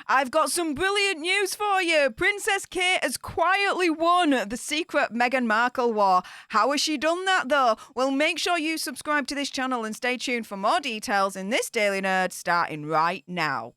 I've got some brilliant news for you. Princess Kate has quietly won the secret Meghan Markle war. How has she done that, though? Well, make sure you subscribe to this channel and stay tuned for more details in this Daily Nerd starting right now.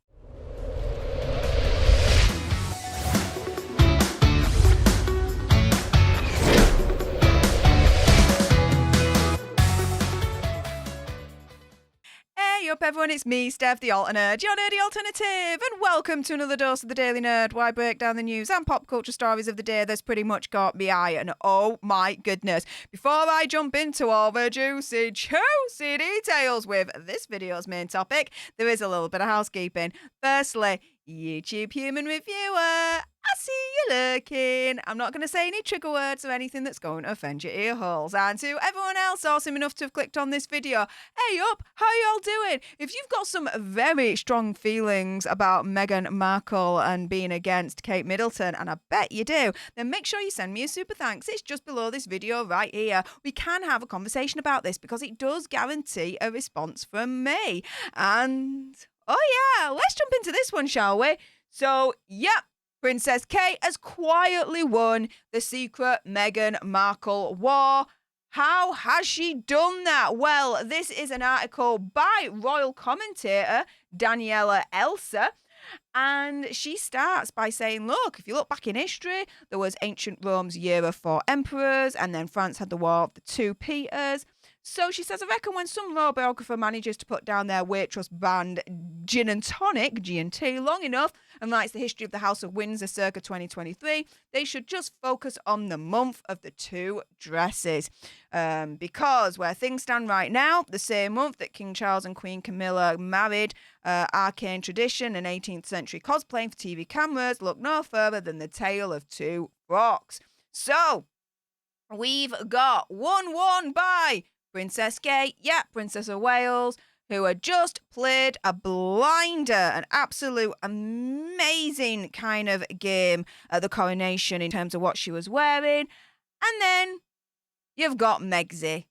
Hey up everyone, it's me, Stef The Alter Nerd, your nerdy alternative, and welcome to another dose of the Daily Nerd, where I break down the news and pop culture stories of the day that's pretty much caught my eye, and oh my goodness, before I jump into all the juicy details with this video's main topic, there is a little bit of housekeeping. Firstly, YouTube human reviewer, I see you lurking. I'm not going to say any trigger words or anything that's going to offend your ear holes. And to everyone else awesome enough to have clicked on this video, hey up, how y'all doing? If you've got some very strong feelings about Meghan Markle and being against Kate Middleton, and I bet you do, then make sure you send me a super thanks. It's just below this video right here. We can have a conversation about this because it does guarantee a response from me. And oh yeah, let's jump into this one, shall we? So, yep. Princess Kate has quietly won the secret Meghan Markle war. How has she done that? Well, this is an article by royal commentator Daniela Elsa. And she starts by saying, look, if you look back in history, there was ancient Rome's year of 4 emperors, and then France had the War of the 2 Peters. So she says, I reckon when some royal biographer manages to put down their waitress brand gin and tonic, G&T, long enough, and writes the history of the House of Windsor circa 2023, they should just focus on the month of the 2 dresses. Because where things stand right now, the same month that King Charles and Queen Camilla married, arcane tradition and 18th century cosplaying for TV cameras, look no further than the tale of 2 frocks. So, we've got 1-1 by Princess Kate, Princess of Wales, who had just played a blinder, an absolute amazing kind of game at the coronation in terms of what she was wearing. And then you've got Megsy.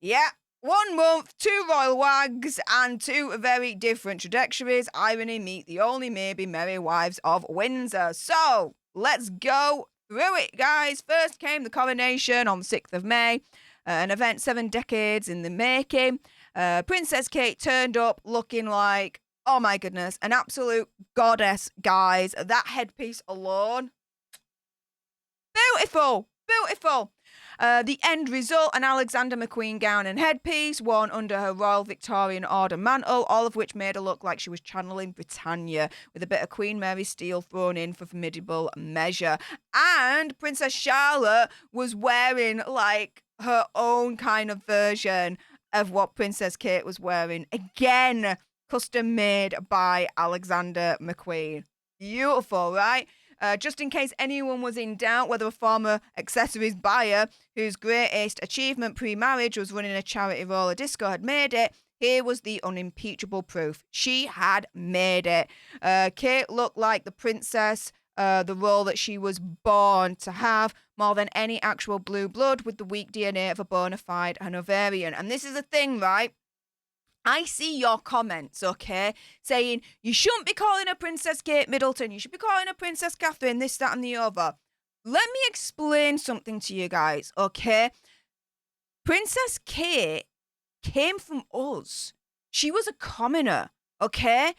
1 month, 2 royal wags, and 2 very different trajectories. Irony meet the only maybe merry wives of Windsor. So, let's go through it, guys. First came the coronation on the 6th of May. An event 7 decades in the making. Princess Kate turned up looking like, oh my goodness, an absolute goddess, guys. That headpiece alone. Beautiful. The end result, an Alexander McQueen gown and headpiece worn under her Royal Victorian Order mantle, all of which made her look like she was channeling Britannia, with a bit of Queen Mary steel thrown in for formidable measure. And Princess Charlotte was wearing like her own kind of version of what Princess Kate was wearing. Again, custom made by Alexander McQueen. Beautiful, right? Just in case anyone was in doubt whether a former accessories buyer whose greatest achievement pre-marriage was running a charity roller disco had made it, here was the unimpeachable proof. She had made it. Kate looked like the princess, the role that she was born to have, more than any actual blue blood, with the weak DNA of a bona fide Hanoverian. And this is the thing, right? I see your comments, okay, saying you shouldn't be calling her Princess Kate Middleton, you should be calling her Princess Catherine, this, that, and the other. Let me explain something to you guys, okay? Princess Kate came from us. She was a commoner, okay?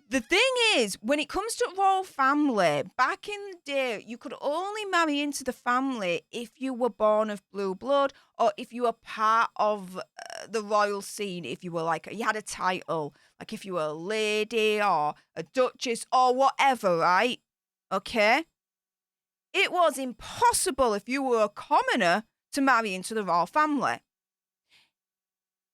The thing is, when it comes to royal family, back in the day, you could only marry into the family if you were born of blue blood or if you were part of the royal scene, if you were like, you had a title, like if you were a lady or a duchess or whatever, right? Okay? It was impossible if you were a commoner to marry into the royal family.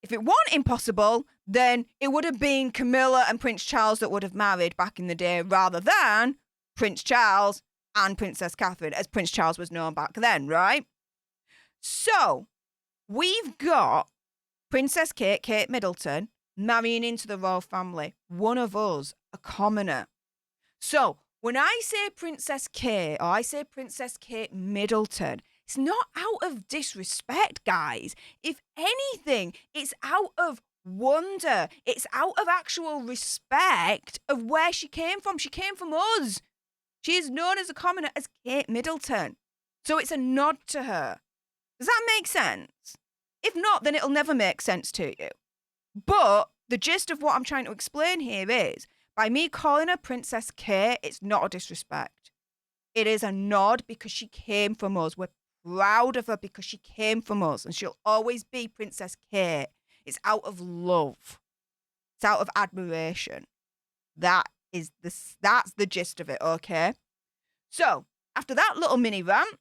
If it wasn't impossible, then it would have been Camilla and Prince Charles that would have married back in the day rather than Prince Charles and Princess Catherine, as Prince Charles was known back then, right? So, we've got Princess Kate Middleton, marrying into the royal family. One of us, a commoner. So, when I say Princess Kate or I say Princess Kate Middleton, it's not out of disrespect, guys. If anything, it's out of wonder. It's out of actual respect of where she came from. She came from us. She is known as a commoner as Kate Middleton. So it's a nod to her. Does that make sense? If not, then it'll never make sense to you. But the gist of what I'm trying to explain here is, by me calling her Princess Kate, it's not a disrespect. It is a nod because she came from us. We're proud of her because she came from us, and she'll always be Princess Kate. It's out of love. It's out of admiration. That's the gist of it, okay? So, after that little mini rant,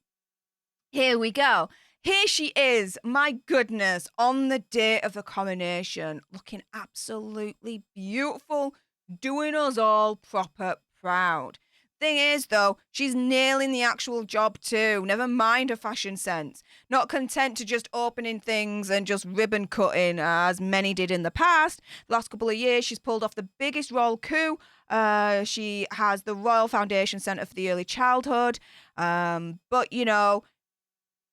here we go. Here she is, my goodness, on the day of the coronation, looking absolutely beautiful, doing us all proper proud. Thing is, though, she's nailing the actual job too, never mind her fashion sense. Not content to just opening things and just ribbon cutting, as many did in the past. The last couple of years, she's pulled off the biggest royal coup. She has the Royal Foundation Centre for the Early Childhood, but, you know,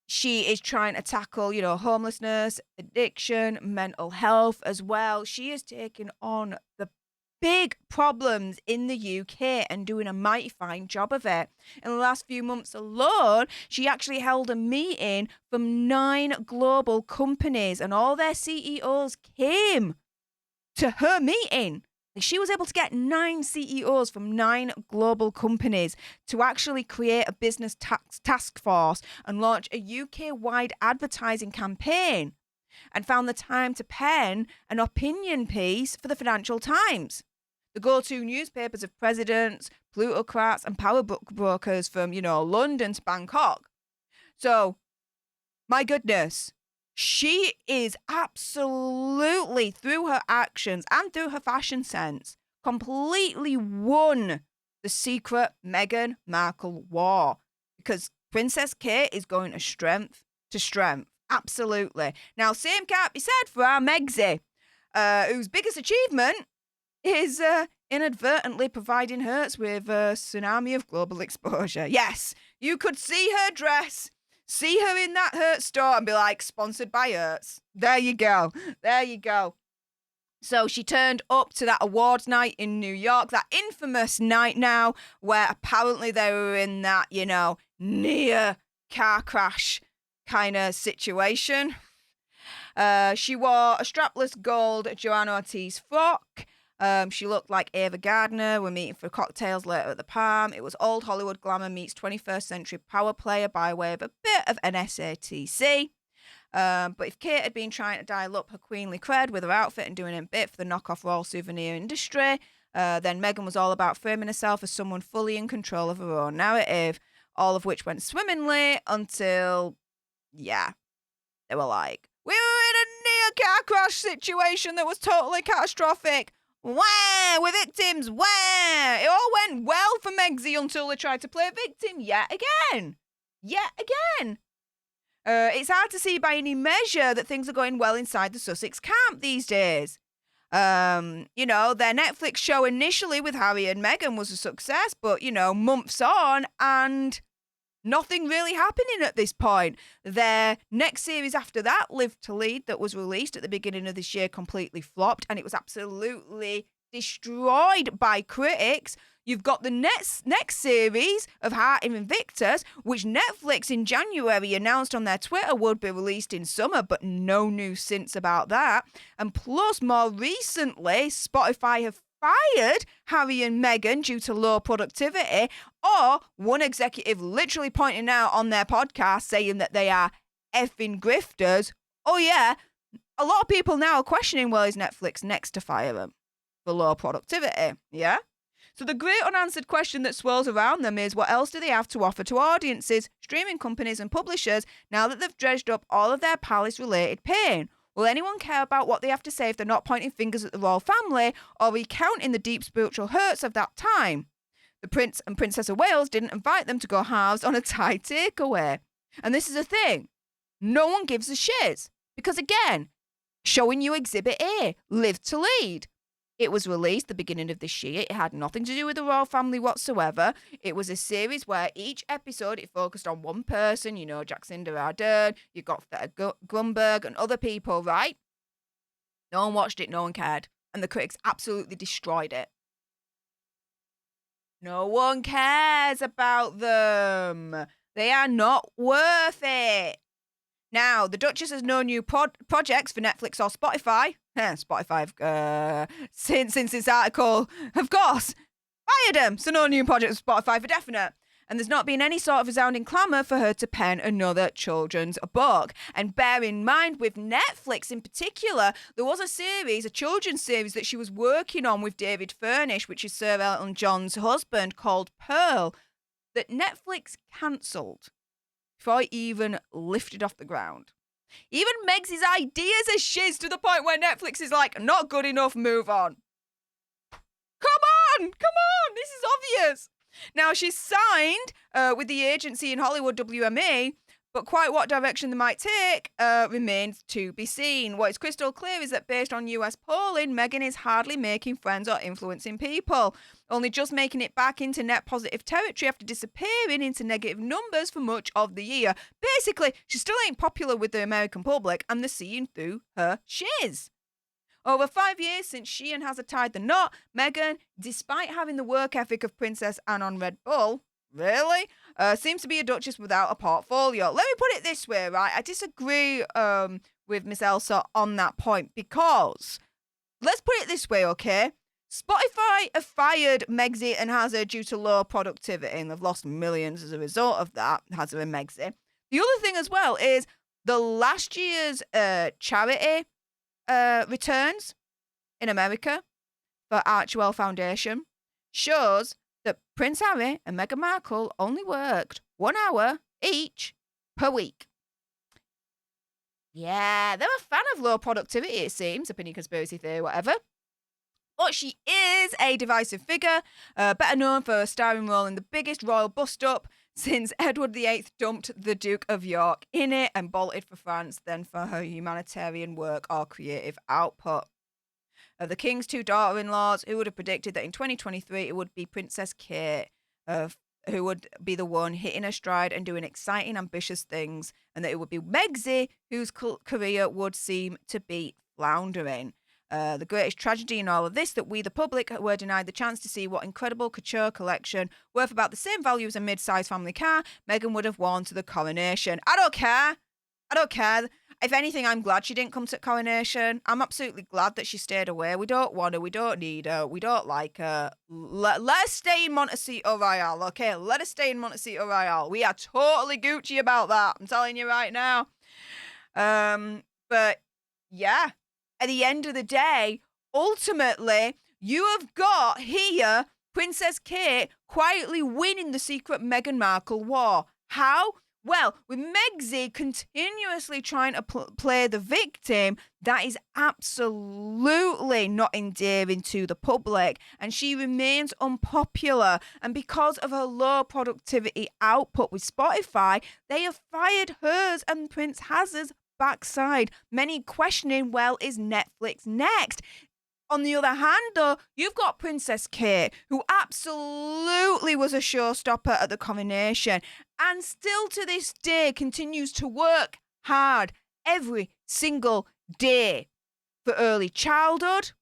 she is trying to tackle, you know, homelessness, addiction, mental health as well. She is taking on the big problems in the UK and doing a mighty fine job of it. In the last few months alone, she actually held a meeting from 9 global companies, and all their CEOs came to her meeting. She was able to get 9 CEOs from 9 global companies to actually create a business task force and launch a UK-wide advertising campaign, and found the time to pen an opinion piece for the Financial Times, the go-to newspapers of presidents, plutocrats, and power brokers from, you know, London to Bangkok. So, my goodness, she is absolutely, through her actions and through her fashion sense, completely won the secret Meghan Markle war, because Princess Kate is going to strength to strength. Absolutely. Now, same can't be said for our Megsy, whose biggest achievement is inadvertently providing Hertz with a tsunami of global exposure. Yes, you could see her dress, see her in that Hertz store and be like, sponsored by Hertz. There you go. There you go. So she turned up to that awards night in New York, that infamous night now, where apparently they were in that, you know, near car crash kind of situation. She wore a strapless gold Joanna Ortiz frock. She looked like Ava Gardner. We're meeting for cocktails later at the Palm. It was old Hollywood glamour meets 21st century power player by way of a bit of an SATC. But if Kate had been trying to dial up her queenly cred with her outfit and doing a bit for the knockoff royal souvenir industry, then Meghan was all about framing herself as someone fully in control of her own narrative, all of which went swimmingly until, yeah, they were like, we were in a near car crash situation that was totally catastrophic. Wah! We're victims. Wah! It all went well for Megsy until they tried to play victim yet again. It's hard to see by any measure that things are going well inside the Sussex camp these days. You know, their Netflix show initially with Harry and Meghan was a success, but, you know, months on and nothing really happening at this point. Their next series after that, Live to Lead, that was released at the beginning of this year, completely flopped, and it was absolutely destroyed by critics. You've got the next series of Heart of Invictus, which Netflix in January announced on their Twitter would be released in summer, but no news since about that. And plus, more recently, Spotify have fired Harry and Meghan due to low productivity, or one executive literally pointing out on their podcast saying that they are effing grifters. Oh yeah, a lot of people now are questioning, well, is Netflix next to fire them for low productivity? Yeah? So the great unanswered question that swirls around them is, what else do they have to offer to audiences, streaming companies and publishers now that they've dredged up all of their palace-related pain? Will anyone care about what they have to say if they're not pointing fingers at the royal family or recounting the deep spiritual hurts of that time? The Prince and Princess of Wales didn't invite them to go halves on a Thai takeaway. And this is a thing. No one gives a shit. Because again, showing you Exhibit A, Live to Lead. It was released the beginning of this year. It had nothing to do with the royal family whatsoever. It was a series where each episode, it focused on one person, you know, Jacinda Ardern, you got Grunberg and other people, right? No one watched it, no one cared. And the critics absolutely destroyed it. No one cares about them. They are not worth it. Now, the Duchess has no new projects for Netflix or Spotify. Spotify, since this article, of course, fired them. So no new projects for Spotify for definite. And there's not been any sort of resounding clamour for her to pen another children's book. And bear in mind, with Netflix in particular, there was a children's series that she was working on with David Furnish, which is Sir Elton John's husband, called Pearl, that Netflix cancelled before it even lifted off the ground. Even Meg's ideas are shiz to the point where Netflix is like, not good enough, move on. Come on, this is obvious. Now, she's signed with the agency in Hollywood, WME, but quite what direction they might take remains to be seen. What is crystal clear is that based on US polling, Meghan is hardly making friends or influencing people, only just making it back into net positive territory after disappearing into negative numbers for much of the year. Basically, she still ain't popular with the American public, and they're seeing through her shiz. Over 5 years since she and Hazard tied the knot, Meghan, despite having the work ethic of Princess Anne on Red Bull, seems to be a duchess without a portfolio. Let me put it this way, right? I disagree with Miss Elsa on that point because, let's put it this way, okay? Spotify have fired Megxit and Hazard due to low productivity, and they've lost millions as a result of that, Hazard and Megxit. The other thing as well is the last year's charity returns in America for Archwell Foundation shows that Prince Harry and Meghan Markle only worked 1 hour each per week. Yeah, they're a fan of low productivity, it seems, opinion, conspiracy theory, whatever. But she is a divisive figure, better known for a starring role in the biggest royal bust-up since Edward VIII dumped the Duke of York in it and bolted for France than for her humanitarian work or creative output. Of the King's 2 daughter-in-laws, who would have predicted that in 2023 it would be Princess Kate who would be the one hitting her stride and doing exciting, ambitious things, and that it would be Megxit whose career would seem to be floundering. The greatest tragedy in all of this, that we, the public, were denied the chance to see what incredible couture collection, worth about the same value as a mid-sized family car, Meghan would have worn to the coronation. I don't care. If anything, I'm glad she didn't come to coronation. I'm absolutely glad that she stayed away. We don't want her. We don't need her. We don't like her. Let her stay in Montecito Royale, okay? Let her stay in Montecito Royale. We are totally Gucci about that. I'm telling you right now. But, yeah. At the end of the day, ultimately, you have got here Princess Kate quietly winning the secret Meghan Markle war. How? Well, with Megxit continuously trying to play the victim, that is absolutely not endearing to the public, and she remains unpopular. And because of her low productivity output with Spotify, they have fired hers and Prince Hazard's backside. Many questioning, well, is Netflix next? On the other hand, though, you've got Princess Kate, who absolutely was a showstopper at the coronation and still to this day continues to work hard every single day for early childhood,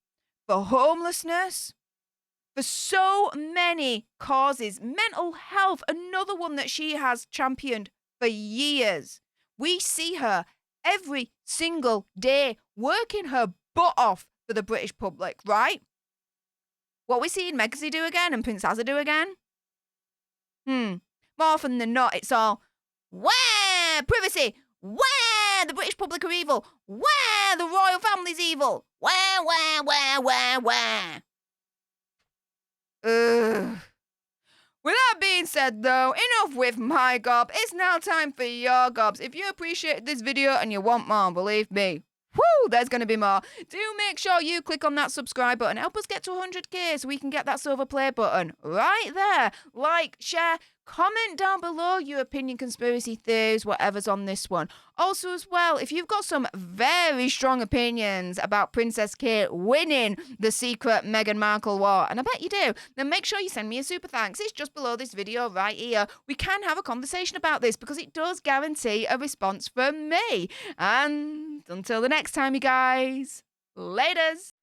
for homelessness, for so many causes. Mental health, another one that she has championed for years. We see her every single day working her butt off for the British public, right? What we seeing Megxit do again and Prince Hazard do again? More often than not, it's all, where privacy, where the British public are evil, where the royal family's evil, where. Ugh. With that being said, though, enough with my gob. It's now time for your gobs. If you appreciated this video and you want more, believe me, there's going to be more. Do make sure you click on that subscribe button. Help us get to 100k so we can get that silver play button right there. Like, share, comment down below your opinion, conspiracy theories, whatever's on this one. Also, as well, if you've got some very strong opinions about Princess Kate winning the secret Meghan Markle war, and I bet you do, then make sure you send me a super thanks. It's just below this video right here. We can have a conversation about this because it does guarantee a response from me. And until the next time, you guys. Laters.